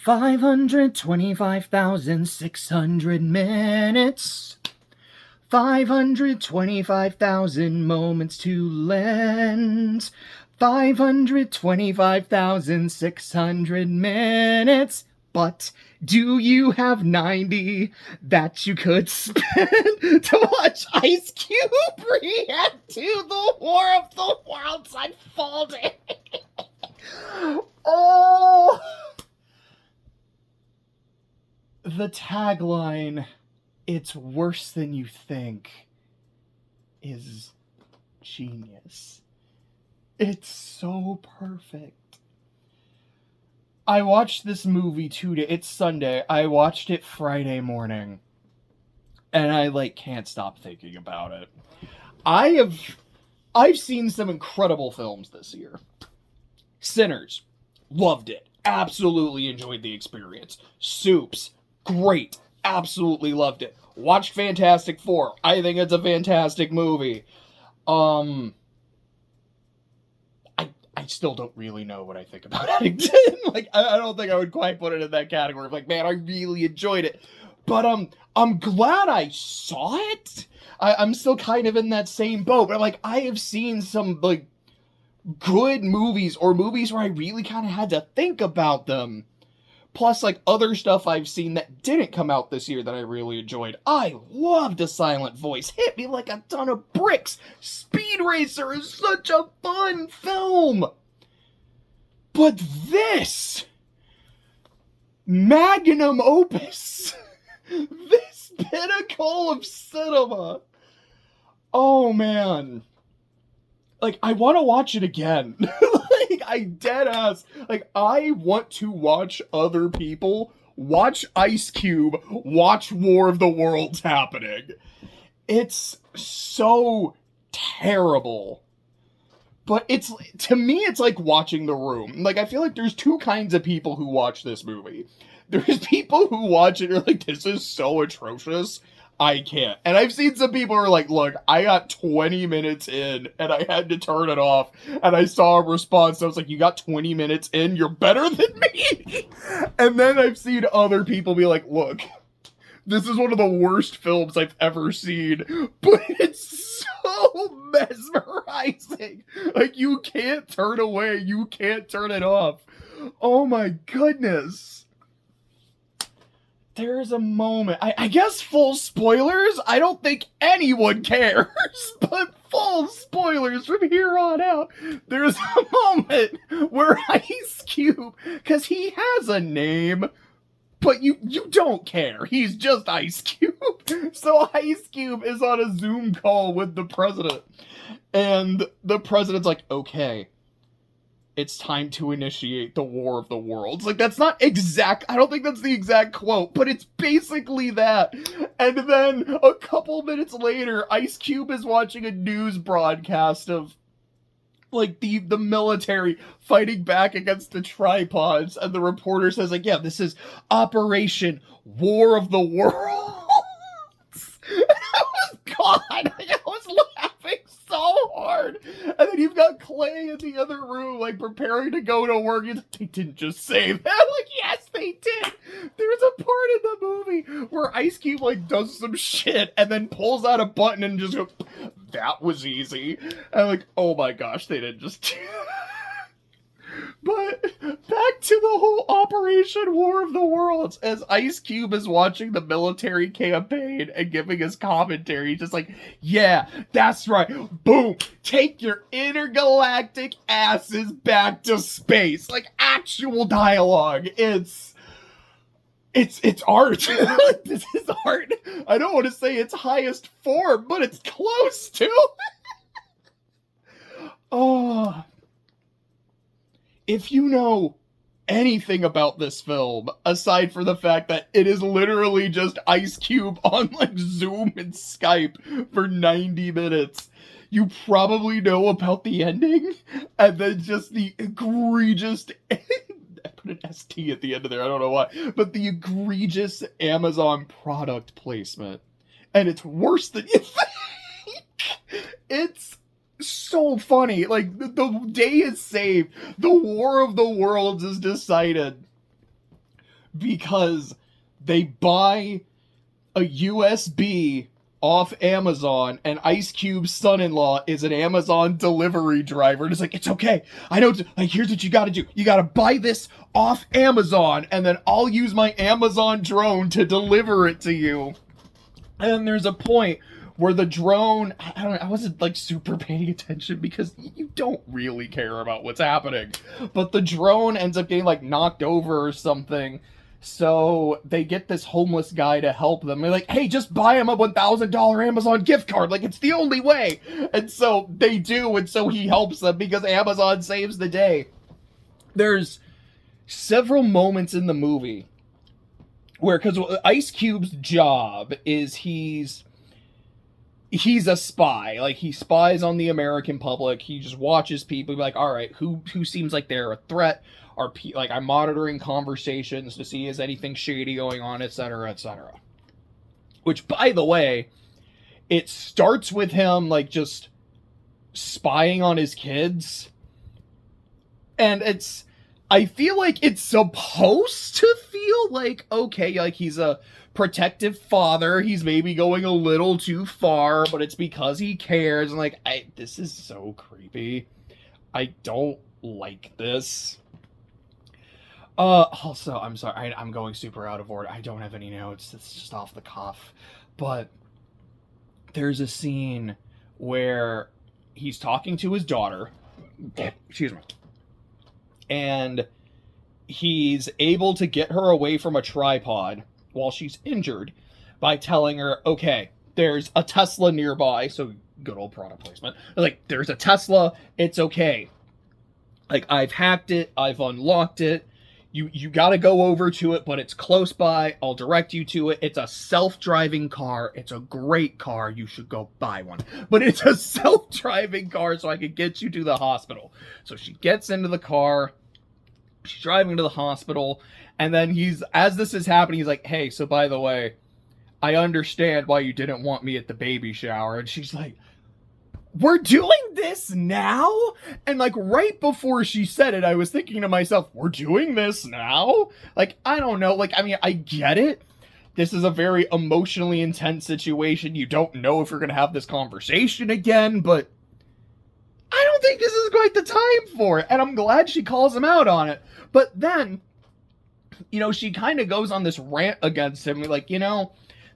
525,600 minutes. 525,000 moments to lend. 525,600 minutes. But do you have 90 that you could spend to watch Ice Cube react to the War of the Worlds unfolding? Oh! The tagline, "It's worse than you think," is genius. It's so perfect. I watched this movie today. It's Sunday. I watched it Friday morning. And I, can't stop thinking about it. I've seen some incredible films this year. Sinners. Loved it. Absolutely enjoyed the experience. Soups. Great. Absolutely loved it. Watched Fantastic Four. I think it's a fantastic movie. I still don't really know what I think about Eddington. I don't think I would quite put it in that category of man, I really enjoyed it. But I'm glad I saw it. I'm still kind of in that same boat. But I have seen some good movies or movies where I really kind of had to think about them. Plus, other stuff I've seen that didn't come out this year that I really enjoyed. I loved A Silent Voice. Hit me like a ton of bricks. Speed Racer is such a fun film. But this magnum opus, this pinnacle of cinema. Oh, man. I want to watch it again. I dead ass. I want to watch other people watch Ice Cube watch War of the Worlds happening. It's so terrible. But to me, it's like watching The Room. I feel like there's two kinds of people who watch this movie. There's people who watch it and are this is so atrocious. I can't. And I've seen some people who are look, I got 20 minutes in and I had to turn it off. And I saw a response. I was you got 20 minutes in? You're better than me. And then I've seen other people be look, this is one of the worst films I've ever seen. But it's so mesmerizing. You can't turn away. You can't turn it off. Oh my goodness. There's a moment, I guess full spoilers, I don't think anyone cares, but full spoilers from here on out. There's a moment where Ice Cube, because he has a name, but you don't care. He's just Ice Cube. So Ice Cube is on a Zoom call with the president, and the president's okay, it's time to initiate the War of the Worlds. That's not exact. I don't think that's the exact quote, but it's basically that. And then a couple minutes later, Ice Cube is watching a news broadcast of the military fighting back against the tripods, and the reporter says yeah, this is Operation War of the Worlds. And I was gone. I was laughing so hard. And then you've got Clay in the other room, preparing to go to work. They didn't just say that. Yes, they did. There's a part in the movie where Ice Cube, does some shit and then pulls out a button and just goes, that was easy. And I'm oh my gosh, they didn't just... But back to the whole Operation War of the Worlds, as Ice Cube is watching the military campaign and giving his commentary, just yeah, that's right. Boom. Take your intergalactic asses back to space. Actual dialogue. It's art. This is art. I don't want to say it's highest form, but it's close to. Oh. If you know anything about this film, aside from the fact that it is literally just Ice Cube on Zoom and Skype for 90 minutes, you probably know about the ending, and then just the egregious... I put an ST at the end of there, I don't know why, but the egregious Amazon product placement. And it's worse than you think. It's so funny. The day is saved. The War of the Worlds is decided. because they buy a USB off Amazon, and Ice Cube's son-in-law is an Amazon delivery driver. And it's like, it's okay. I know, like, here's what you gotta do. You gotta buy this off Amazon, and then I'll use my Amazon drone to deliver it to you. And then there's a point where the drone, I wasn't like super paying attention because you don't really care about what's happening. But the drone ends up getting like knocked over or something. So they get this homeless guy to help them. They're like, hey, just buy him a $1,000 Amazon gift card. Like, it's the only way. And so they do. And so he helps them because Amazon saves the day. There's several moments in the movie where, because Ice Cube's job is he's a spy. Like, he spies on the American public. He just watches people, be like, all right, who seems like they're a threat? Like, I'm monitoring conversations to see is anything shady going on, etc., etc. Which, by the way, it starts with him, like, just spying on his kids. And I feel like it's supposed to feel like, okay, like, he's a protective father. He's maybe going a little too far, but it's because he cares. And, like, this is so creepy. I don't like this. Also, I'm sorry, I'm going super out of order. I don't have any notes. It's just off the cuff. But there's a scene where he's talking to his daughter. Excuse me. And he's able to get her away from a tripod while she's injured by telling her, okay, there's a Tesla nearby. So good old product placement. Like, there's a Tesla. It's okay. Like, I've hacked it. I've unlocked it. You gotta go over to it, but it's close by. I'll direct you to it. It's a self-driving car. It's a great car. You should go buy one. But it's a self-driving car, so I can get you to the hospital. So she gets into the car. She's driving to the hospital. And then as this is happening, he's like, hey, so by the way, I understand why you didn't want me at the baby shower. And she's like, we're doing this now? And like right before she said it, I was thinking to myself, we're doing this now? Like, I don't know. Like, I mean, I get it. This is a very emotionally intense situation. You don't know if you're going to have this conversation again, but I don't think this is quite the time for it. And I'm glad she calls him out on it. But then, she kind of goes on this rant against him. Like,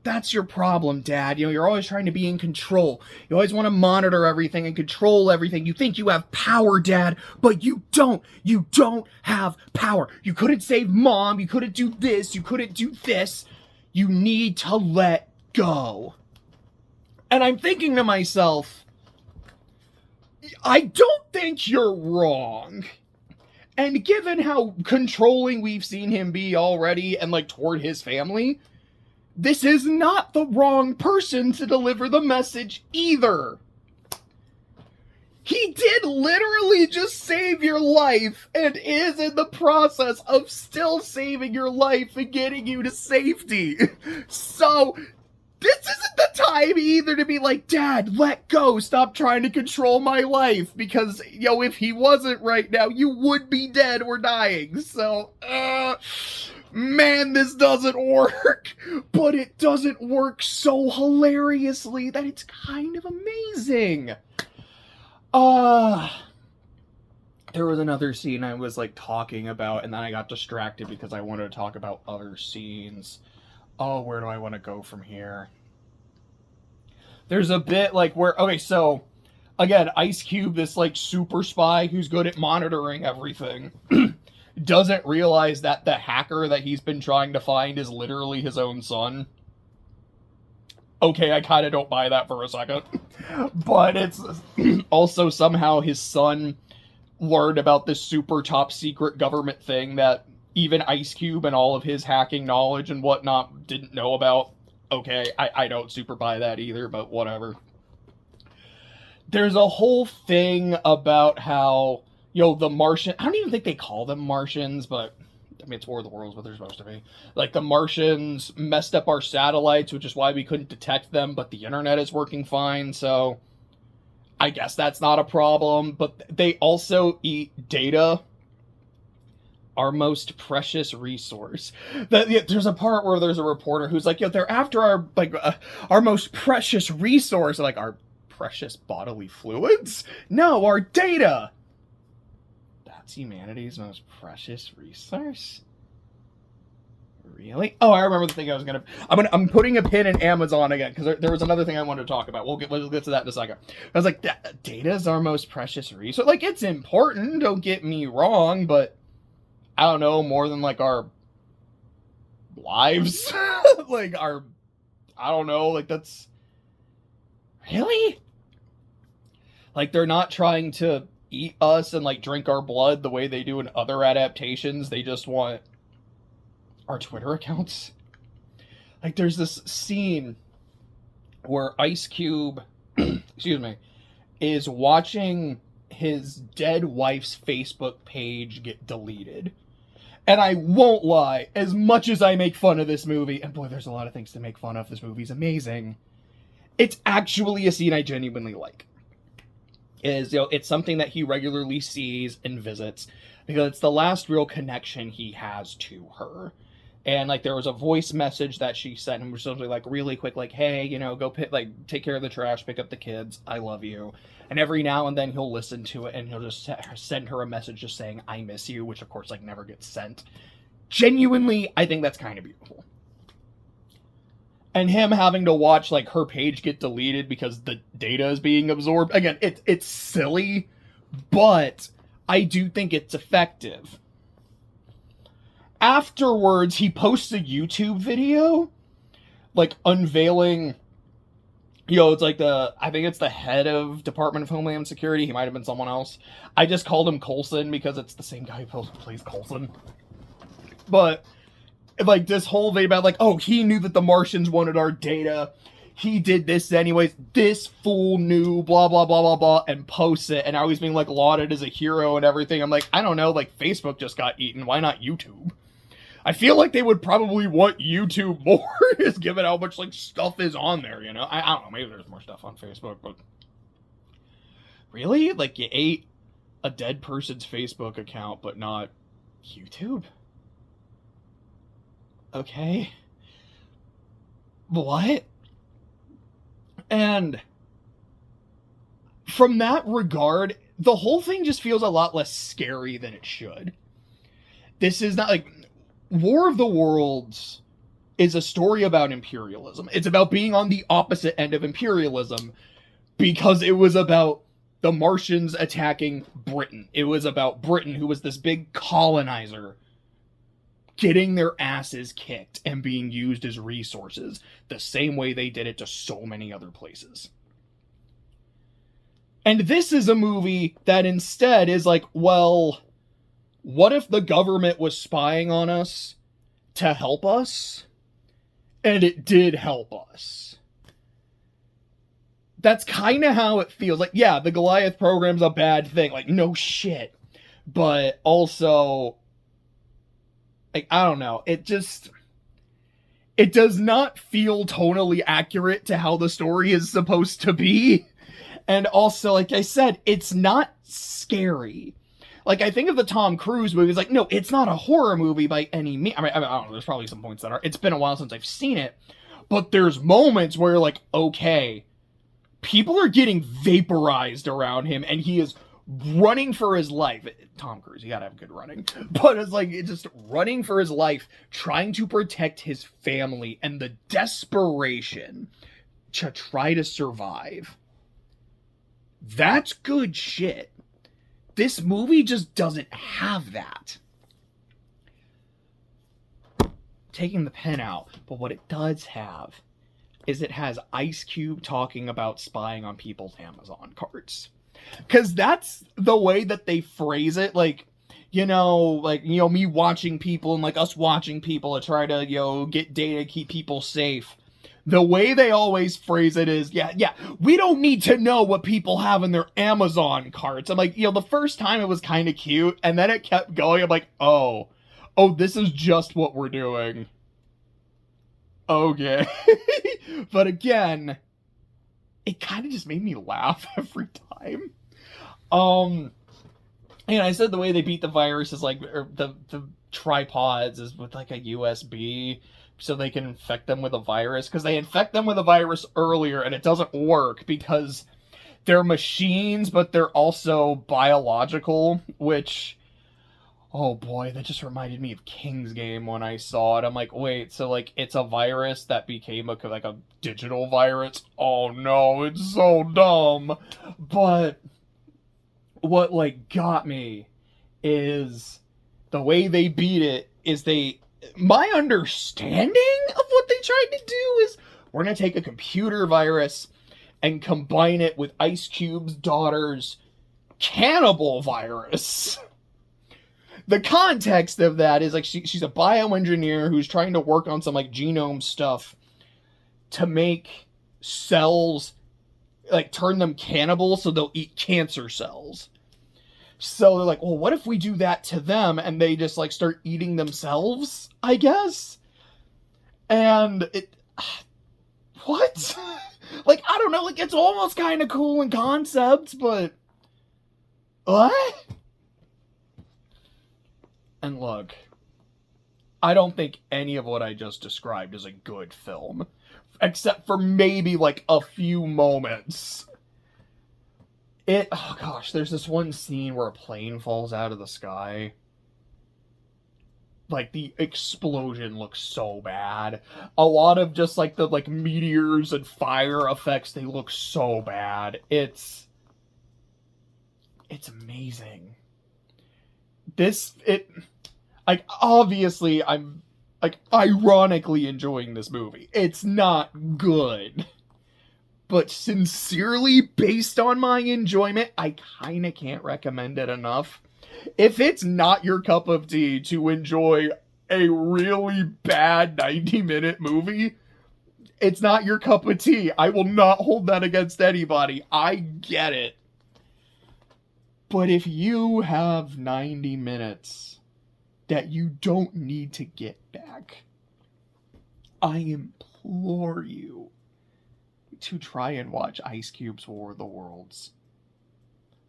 that's your problem, Dad. You're always trying to be in control. You always want to monitor everything and control everything. You think you have power, Dad, but you don't. You don't have power. You couldn't save Mom. You couldn't do this. You couldn't do this. You need to let go. And I'm thinking to myself, I don't think you're wrong. And given how controlling we've seen him be already and like toward his family, this is not the wrong person to deliver the message either. He did literally just save your life and is in the process of still saving your life and getting you to safety. So, this isn't the time either to be like, Dad, let go, stop trying to control my life. Because, if he wasn't right now, you would be dead or dying. So, man, this doesn't work, but it doesn't work so hilariously that it's kind of amazing. There was another scene I was like talking about, and then I got distracted because I wanted to talk about other scenes. Oh, where do I want to go from here? There's a bit like okay, so again, Ice Cube, this like super spy who's good at monitoring everything, doesn't realize that the hacker that he's been trying to find is literally his own son. Okay, I kind of don't buy that for a second. But it's also somehow his son learned about this super top secret government thing that even Ice Cube and all of his hacking knowledge and whatnot didn't know about. Okay, I don't super buy that either, but whatever. There's a whole thing about how, the Martian... I don't even think they call them Martians, but... I mean, it's War of the Worlds, but they're supposed to be. Like, the Martians messed up our satellites, which is why we couldn't detect them, but the internet is working fine, so... I guess that's not a problem, but they also eat data. our most precious resource. There's a part where there's a reporter who's like, yo, they're after our most precious resource. Like, our precious bodily fluids? No, our data. That's humanity's most precious resource? Really? Oh, I remember the thing I was gonna. I'm putting a pin in Amazon again because there was another thing I wanted to talk about. We'll get to that in a second. I was like, data is our most precious resource. Like, it's important. Don't get me wrong, but I don't know, more than like our lives, like I don't know, like that's really, like, they're not trying to eat us and like drink our blood the way they do in other adaptations. They just want our Twitter accounts. Like, there's this scene where Ice Cube, excuse me, is watching his dead wife's Facebook page get deleted. And I won't lie, as much as I make fun of this movie, and boy, there's a lot of things to make fun of, this movie's amazing, it's actually a scene I genuinely like. It's something that he regularly sees and visits, because it's the last real connection he has to her. And, like, there was a voice message that she sent him, which was like, really quick, like, hey, go take care of the trash, pick up the kids, I love you. And every now and then he'll listen to it, and he'll just send her a message just saying, I miss you, which, of course, like, never gets sent. Genuinely, I think that's kind of beautiful. And him having to watch, like, her page get deleted because the data is being absorbed. Again, it's silly, but I do think it's effective. Afterwards, he posts a YouTube video, like, unveiling, it's like I think it's the head of Department of Homeland Security. He might have been someone else. I just called him Coulson because it's the same guy who plays Coulson. But, like, this whole thing about, like, oh, he knew that the Martians wanted our data. He did this anyways. This fool knew, blah, blah, blah, blah, blah, and posts it. And now he's being, like, lauded as a hero and everything. I'm like, I don't know, like, Facebook just got eaten. Why not YouTube? I feel like they would probably want YouTube more, just given how much, like, stuff is on there, I don't know, maybe there's more stuff on Facebook, but really? Like, you ate a dead person's Facebook account, but not YouTube? Okay. What? And from that regard, the whole thing just feels a lot less scary than it should. This is not, like, War of the Worlds is a story about imperialism. It's about being on the opposite end of imperialism because it was about the Martians attacking Britain. It was about Britain, who was this big colonizer, getting their asses kicked and being used as resources the same way they did it to so many other places. And this is a movie that instead is like, well, what if the government was spying on us to help us? And it did help us. That's kind of how it feels. Like, yeah, the Goliath program's a bad thing. Like, no shit. But also, like, I don't know. It does not feel tonally accurate to how the story is supposed to be. And also, like I said, it's not scary. Like, I think of the Tom Cruise movies, like, no, it's not a horror movie by any means. I mean, I don't know, there's probably some points that are. It's been a while since I've seen it. But there's moments where you're like, okay, people are getting vaporized around him, and he is running for his life. Tom Cruise, you gotta have good running. But it's like, it's just running for his life, trying to protect his family, and the desperation to try to survive. That's good shit. This movie just doesn't have that. Taking the pen out, but what it does have is it has Ice Cube talking about spying on people's Amazon carts. Because that's the way that they phrase it. Like, me watching people and, like, us watching people to try to, get data, keep people safe. The way they always phrase it is, yeah, we don't need to know what people have in their Amazon carts. I'm like, the first time it was kind of cute, and then it kept going. I'm like, oh, this is just what we're doing. Okay. But again, it kind of just made me laugh every time. And I said the way they beat the virus is like, or the tripods is with like a USB so they can infect them with a virus, because they infect them with a virus earlier and it doesn't work because they're machines, but they're also biological, which, oh boy, that just reminded me of King's Game when I saw it. I'm like, wait, so like it's a virus that became like a digital virus? Oh no, it's so dumb. But what like got me is the way they beat it is my understanding of what they tried to do is we're going to take a computer virus and combine it with Ice Cube's daughter's cannibal virus. The context of that is like she's a bioengineer who's trying to work on some like genome stuff to make cells, like turn them cannibal so they'll eat cancer cells. So they're like, well, what if we do that to them and they just like start eating themselves, I guess? And what? Like, I don't know, like it's almost kind of cool in concept, but what? And look, I don't think any of what I just described is a good film, except for maybe like a few moments. Oh gosh, there's this one scene where a plane falls out of the sky. Like, the explosion looks so bad. A lot of just like the like meteors and fire effects, they look so bad. It's amazing. Like, obviously I'm like ironically enjoying this movie. It's not good. But sincerely, based on my enjoyment, I kind of can't recommend it enough. If it's not your cup of tea to enjoy a really bad 90-minute movie, it's not your cup of tea. I will not hold that against anybody. I get it. But if you have 90 minutes that you don't need to get back, I implore you to try and watch Ice Cube's War of the Worlds.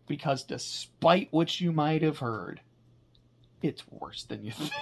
Because despite what you might have heard, it's worse than you think.